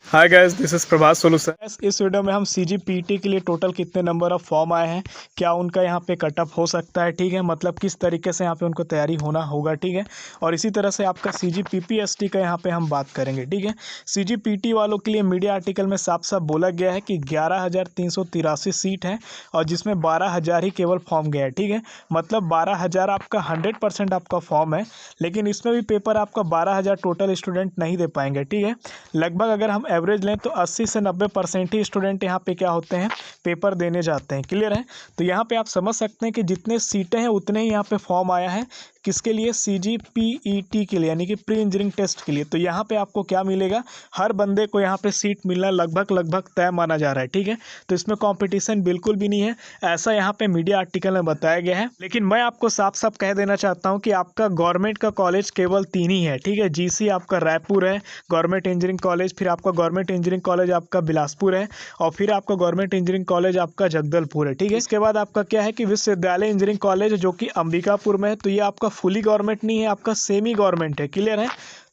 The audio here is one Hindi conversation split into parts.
Hi guys, this is Prabhas solution. इस वीडियो में हम सीजीपीटी के लिए टोटल कितने नंबर ऑफ फॉर्म आए हैं, क्या उनका यहाँ पे कटअप हो सकता है, ठीक है, मतलब किस तरीके से यहाँ पे उनको तैयारी होना होगा, ठीक है। और इसी तरह से आपका सीजीपीपीएसटी का यहाँ पे हम बात करेंगे, ठीक है। सीजीपीटी वालों के लिए मीडिया आर्टिकल में साफ साफ बोला गया है कि 11,383 सीट है और जिसमें 12,000 ही केवल फॉर्म गया है, ठीक है। मतलब 12,000 आपका 100% आपका फॉर्म है, लेकिन इसमें भी पेपर आपका 12,000 टोटल स्टूडेंट नहीं दे पाएंगे, ठीक है। लगभग अगर हम एवरेज लें तो 80 से 90% ही स्टूडेंट यहाँ पे क्या होते हैं, पेपर देने जाते हैं। क्लियर है। तो यहाँ पे आप समझ सकते हैं कि जितने सीटें हैं उतने ही यहाँ पे फॉर्म आया है। किसके लिए? सीजीपीईटी के लिए, यानी कि प्री इंजीनियरिंग टेस्ट के लिए। तो यहाँ पे आपको क्या मिलेगा, हर बंदे को यहाँ पे सीट मिलना लगभग तय माना जा रहा है, ठीक है। तो इसमें कंपटीशन बिल्कुल भी नहीं है, ऐसा यहाँ पे मीडिया आर्टिकल में बताया गया है। लेकिन मैं आपको साफ साफ कह देना चाहता हूँ कि आपका गवर्नमेंट का कॉलेज केवल 3 ही है, ठीक है। जीसी आपका रायपुर है, गवर्नमेंट इंजीनियरिंग कॉलेज, फिर आपका गवर्नमेंट इंजीनियरिंग कॉलेज आपका बिलासपुर है, और फिर आपका गवर्नमेंट इंजीनियरिंग कॉलेज आपका जगदलपुर है, ठीक है। इसके बाद आपका क्या है कि विश्वविद्यालय इंजीनियरिंग कॉलेज जो कि अंबिकापुर में है। तो ये आपका फुली गवर्नमेंट नहीं है, आपका सेमी गवर्नमेंट है। क्लियर है।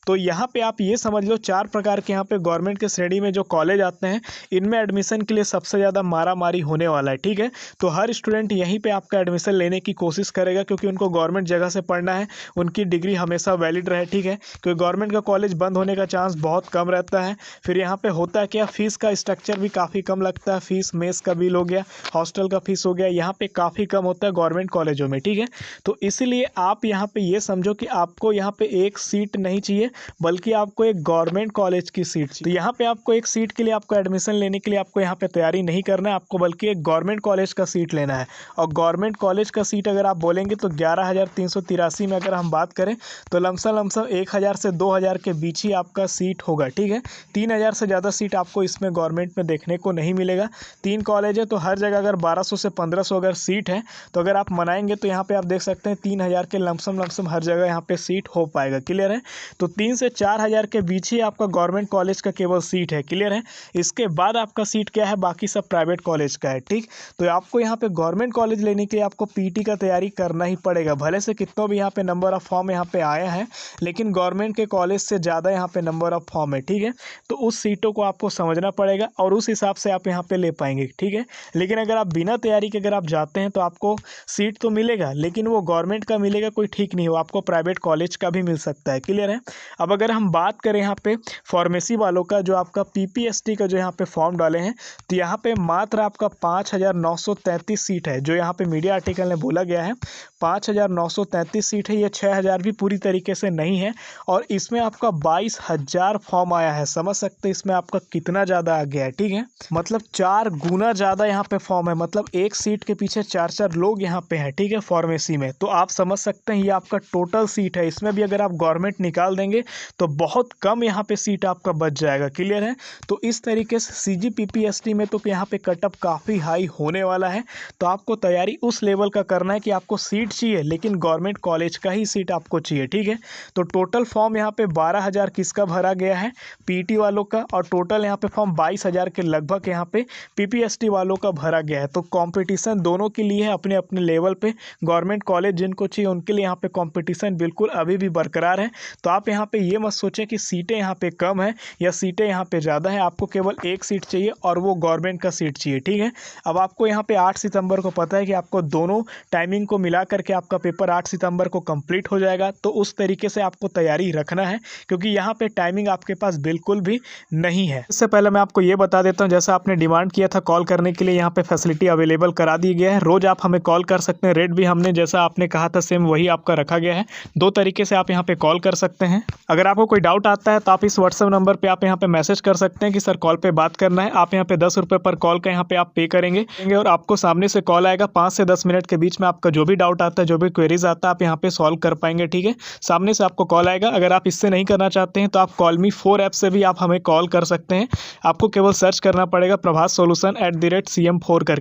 तो यहाँ पे आप ये समझ लो 4 प्रकार के यहाँ पे गवर्नमेंट के श्रेणी में जो कॉलेज आते हैं, इनमें एडमिशन के लिए सबसे ज़्यादा मारामारी होने वाला है, ठीक है। तो हर स्टूडेंट यहीं पे आपका एडमिशन लेने की कोशिश करेगा, क्योंकि उनको गवर्नमेंट जगह से पढ़ना है, उनकी डिग्री हमेशा वैलिड रहे, ठीक है। क्योंकि गवर्नमेंट का कॉलेज बंद होने का चांस बहुत कम रहता है। फिर यहाँ पे होता है क्या, फीस का स्ट्रक्चर भी काफ़ी कम लगता है। फीस मेस का बिल हो गया, हॉस्टल का फीस हो गया, यहाँ पे काफ़ी कम होता है गवर्नमेंट कॉलेजों में, ठीक है। तो इसलिए आप यहाँ पे ये समझो कि आपको यहाँ पे एक सीट नहीं चाहिए, बल्कि आपको एक गवर्नमेंट कॉलेज की सीट चाहिए। तो यहाँ पे आपको एक सीट के लिए आपको एडमिशन लेने के लिए आपको यहाँ पे तैयारी नहीं करना है, आपको बल्कि एक गवर्नमेंट कॉलेज का सीट लेना है। और गवर्नमेंट कॉलेज का सीट अगर आप बोलेंगे तो 11,383 में अगर हम बात करें तो लमसम 1,000 से 2,000 के बीच ही आपका सीट होगा, ठीक है। 3,000 से ज़्यादा सीट आपको इसमें गवर्नमेंट में देखने को नहीं मिलेगा। 3 कॉलेज है तो हर जगह अगर 1200 से 1500 अगर सीट है, तो अगर आप मनाएंगे तो यहाँ पे आप देख सकते हैं 3,000 के लमसम हर जगह यहाँ पे सीट हो पाएगा। क्लियर है। तो 3 से 4,000 के बीच ही आपका गवर्नमेंट कॉलेज का केवल सीट है। क्लियर है। इसके बाद आपका सीट क्या है, बाकी सब प्राइवेट कॉलेज का है, ठीक। तो आपको यहाँ पे गवर्नमेंट कॉलेज लेने के लिए आपको पीटी का तैयारी करना ही पड़ेगा। भले से कितना भी यहाँ पे नंबर ऑफ फॉर्म यहाँ पे आया है, लेकिन गवर्नमेंट के कॉलेज से ज़्यादा यहाँ पे नंबर ऑफ फॉर्म है, ठीक है। तो उस सीटों को आपको समझना पड़ेगा और उस हिसाब से आप यहाँ पे ले पाएंगे, ठीक है। लेकिन अगर आप बिना तैयारी के अगर आप जाते हैं तो आपको सीट तो मिलेगा, लेकिन वो गवर्नमेंट का मिलेगा कोई ठीक नहीं हो, आपको प्राइवेट कॉलेज का भी मिल सकता है। क्लियर है। अब अगर हम बात करें यहाँ पे फार्मेसी वालों का, जो आपका पीपीएसटी का जो यहाँ पे फॉर्म डाले हैं, तो यहाँ पे मात्र आपका 5,933 सीट है, जो यहाँ पे मीडिया आर्टिकल में बोला गया है 5,933 सीट है। ये 6,000 भी पूरी तरीके से नहीं है, और इसमें आपका 22,000 फॉर्म आया है। समझ सकते हैं इसमें आपका कितना ज़्यादा आ गया है, ठीक है। मतलब 4 गुना ज़्यादा यहाँ पे फॉर्म है, मतलब एक सीट के पीछे 4 लोग यहाँ पे हैं, ठीक है, फार्मेसी में। तो आप समझ सकते हैं ये आपका टोटल सीट है, इसमें भी अगर आप गवर्नमेंट निकाल देंगे तो बहुत कम यहाँ पे सीट आपका बच जाएगा। क्लियर है। तो इस तरीके से सीजीपीपीएसटी में तो यहाँ पे कटअप काफ़ी हाई होने वाला है। तो आपको तैयारी उस लेवल का करना है कि आपको सीट चाहिए, लेकिन गवर्नमेंट कॉलेज का ही सीट आपको चाहिए, ठीक है। तो टोटल फॉर्म यहाँ पे 12,000 किसका भरा गया है, पीटी वालों का, और टोटल यहाँ पे फॉर्म 22,000 के लगभग यहाँ पे पीपीएसटी वालों का भरा गया है। तो कॉम्पिटिशन दोनों के लिए है अपने अपने लेवल पे। गवर्नमेंट कॉलेज जिनको चाहिए उनके लिए यहाँ पे कॉम्पिटिशन बिल्कुल अभी भी बरकरार है। तो आप यहाँ पे ये मत सोचें कि सीटें यहाँ पे कम है या सीटें यहाँ पे ज़्यादा है, आपको केवल एक सीट चाहिए और वो गवर्नमेंट का सीट चाहिए, ठीक है। अब आपको यहाँ पे 8 सितंबर को पता है कि आपको दोनों टाइमिंग को मिला करके आपका पेपर 8 सितंबर को कंप्लीट हो जाएगा। तो उस तरीके से आपको तैयारी रखना है, क्योंकि यहाँ पे टाइमिंग आपके पास बिल्कुल भी नहीं है। इससे पहले मैं आपको ये बता देता हूँ, जैसा आपने डिमांड किया था कॉल करने के लिए, यहाँ पे फैसिलिटी अवेलेबल करा दी गया है। रोज़ आप हमें कॉल कर सकते हैं। रेट भी हमने जैसा आपने कहा था सेम वही आपका रखा गया है। 2 तरीके से आप यहाँ पे कॉल कर सकते हैं। अगर आपको कोई डाउट आता है तो आप इस व्हाट्सएप नंबर पे आप यहाँ पे मैसेज कर सकते हैं कि सर कॉल पे बात करना है। आप यहाँ पे 10 रुपये पर कॉल का यहाँ पे आप पे करेंगे, और आपको सामने से कॉल आएगा। 5 से 10 मिनट के बीच में आपका जो भी डाउट आता है, जो भी क्वेरीज आता है, आप यहाँ पे सॉल्व कर पाएंगे, ठीक है। सामने से आपको कॉल आएगा। अगर आप इससे नहीं करना चाहते हैं तो आप कॉलमी 4 ऐप से भी आप हमें कॉल कर सकते हैं। आपको केवल सर्च करना पड़ेगा प्रभास सोल्यूशन @CM4 करके।